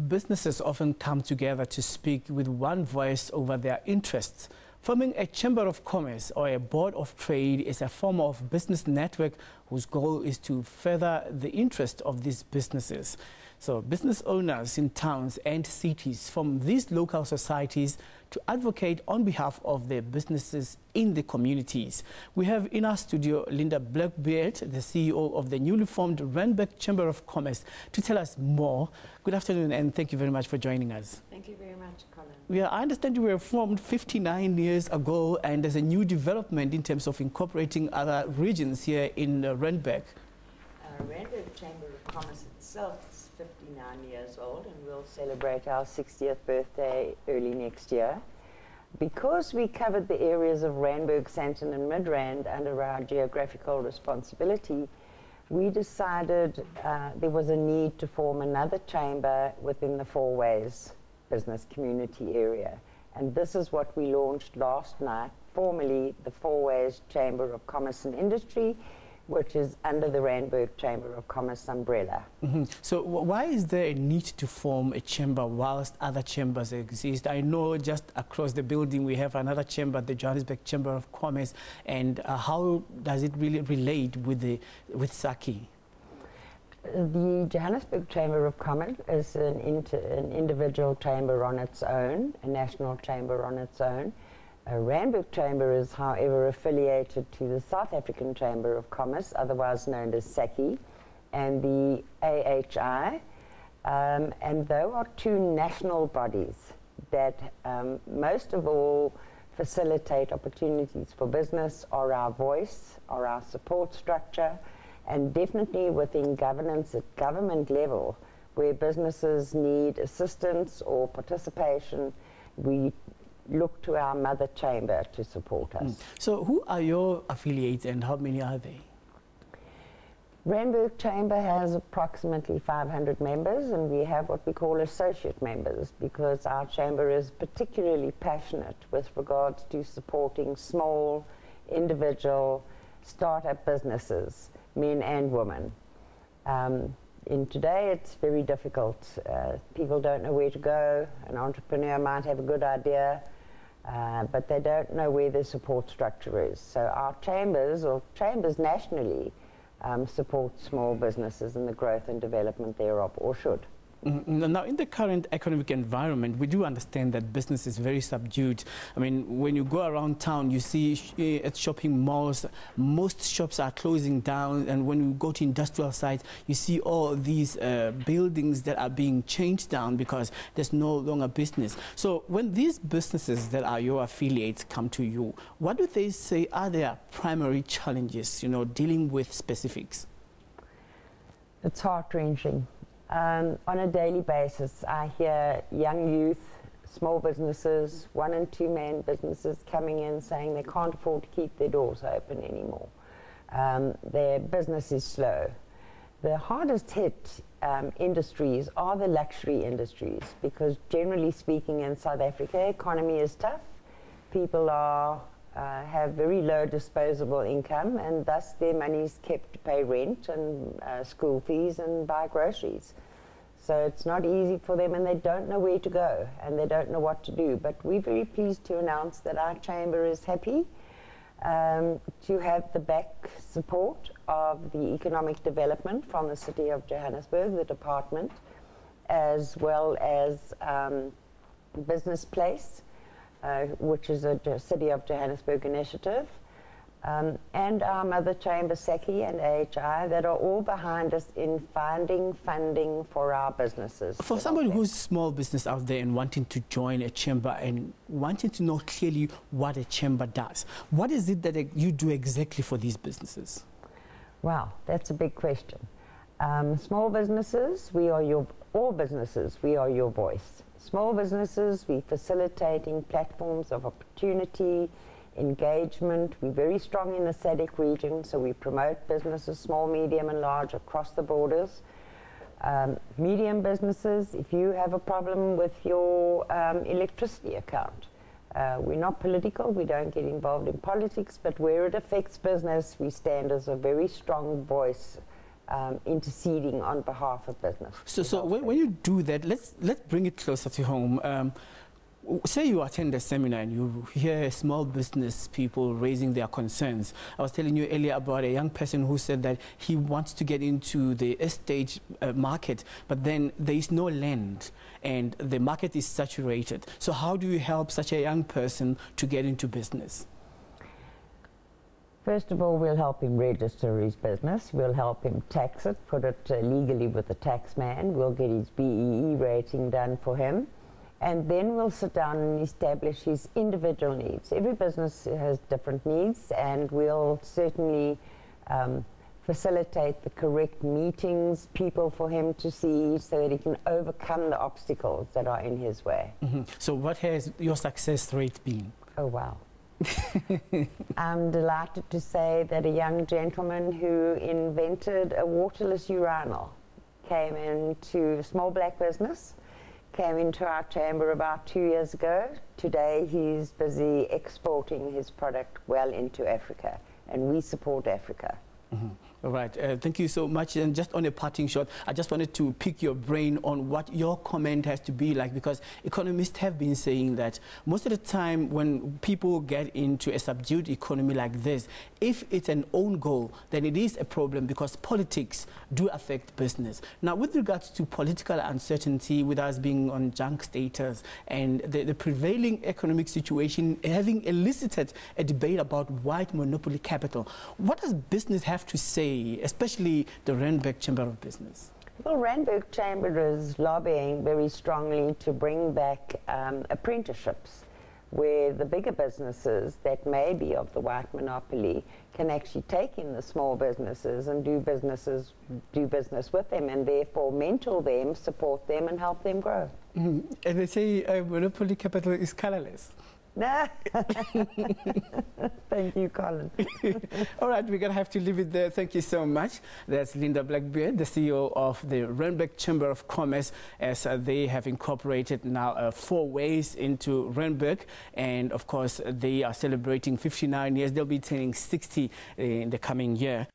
Businesses often come together to speak with one voice over their interests. Forming a Chamber of Commerce or a Board of Trade is a form of business network whose goal is to further the interest of these businesses. So business owners in towns and cities form these local societies to advocate on behalf of their businesses in the communities. We have in our studio Linda Blackbeard, the CEO of the newly formed Randburg Chamber of Commerce, to tell us more. Good afternoon and thank you very much for joining us. Thank you very much, Colin. I understand you were formed 59 years ago, and there's a new development in terms of incorporating other regions here in Randburg. Randburg Chamber of Commerce itself is 59 years old, and we'll celebrate our 60th birthday early next year. Because we covered the areas of Randburg, Sandton and Midrand under our geographical responsibility, we decided there was a need to form another chamber within the Four Ways business community area. And this is what we launched last night, formally the Four Ways Chamber of Commerce and Industry, which is under the Randburg Chamber of Commerce umbrella. So why is there a need to form a chamber whilst other chambers exist? I know just across the building we have another chamber, the Johannesburg Chamber of Commerce, and how does it really relate with Saki? The Johannesburg Chamber of Commerce is an individual chamber on its own, a national chamber on its own. Randburg Chamber is, however, affiliated to the South African Chamber of Commerce, otherwise known as SABC, and the AHI, and they are two national bodies that most of all facilitate opportunities for business, or our voice, or our support structure, and definitely within governance at government level, where businesses need assistance or participation, we look to our mother chamber to support us. So who are your affiliates and how many are they? Randburg Chamber has approximately 500 members, and we have what we call associate members, because our chamber is particularly passionate with regards to supporting small, individual, startup businesses, men and women. In today, it's very difficult. People don't know where to go. An entrepreneur might have a good idea, but they don't know where their support structure is. So our chambers, or chambers nationally, support small businesses and the growth and development thereof, or should. Now, in the current economic environment, we do understand that business is very subdued. I mean, when you go around town, you see at shopping malls, most shops are closing down, and when you go to industrial sites, you see all these buildings that are being changed down because there's no longer business. So when these businesses that are your affiliates come to you, what do they say are their primary challenges, dealing with specifics? It's heart-wrenching. On a daily basis, I hear young youth, small businesses, one and two man businesses coming in saying they can't afford to keep their doors open anymore. Their business is slow. The hardest hit industries are the luxury industries, because generally speaking in South Africa, economy is tough. People have very low disposable income, and thus their money is kept to pay rent and school fees and buy groceries. So it's not easy for them, and they don't know where to go, and they don't know what to do. But we're very pleased to announce that our chamber is happy to have the back support of the economic development from the City of Johannesburg, the department, as well as Business Place, which is a City of Johannesburg initiative, and our mother chamber, SABC and AHI, that are all behind us in finding funding for our businesses. For somebody who's small business out there and wanting to join a chamber and wanting to know clearly what a chamber does, what is it that you do exactly for these businesses? Wow, that's a big question. Small businesses, all businesses, we are your voice. Small businesses, we're facilitating platforms of opportunity, engagement. We're very strong in the SADC region, so we promote businesses, small, medium and large, across the borders. Medium businesses, if you have a problem with your electricity account, we're not political, we don't get involved in politics, but where it affects business, we stand as a very strong voice interceding on behalf of business. So when you do that, let's bring it closer to home. Say you attend a seminar and you hear small business people raising their concerns. I was telling you earlier about a young person who said that he wants to get into the estate market, but then there is no land and the market is saturated. So how do you help such a young person to get into business? First of all, we'll help him register his business. We'll help him tax it, put it legally with the tax man. We'll get his BEE rating done for him. And then we'll sit down and establish his individual needs. Every business has different needs, and we'll certainly facilitate the correct meetings, people for him to see, so that he can overcome the obstacles that are in his way. Mm-hmm. So what has your success rate been? Oh, wow. I'm delighted to say that a young gentleman who invented a waterless urinal came into a small black business, came into our chamber about 2 years ago. Today he's busy exporting his product well into Africa, and we support Africa. Mm-hmm. All right, thank you so much. And just on a parting shot, I just wanted to pick your brain on what your comment has to be like, because economists have been saying that most of the time when people get into a subdued economy like this, if it's an own goal, then it is a problem, because politics do affect business. Now, with regards to political uncertainty, with us being on junk status and the prevailing economic situation having elicited a debate about white monopoly capital, what does business have to say, especially the Randburg Chamber of Business? Well, Randburg Chamber is lobbying very strongly to bring back apprenticeships, where the bigger businesses that may be of the white monopoly can actually take in the small businesses and do business with them, and therefore mentor them, support them, and help them grow. Mm-hmm. And they say monopoly capital is colorless. Thank you, Colin. All right, we're going to have to leave it there. Thank you so much. That's Linda Blackbeard, the CEO of the Randburg Chamber of Commerce, as they have incorporated now 4 ways into Randburg. And of course, they are celebrating 59 years. They'll be turning 60 in the coming year.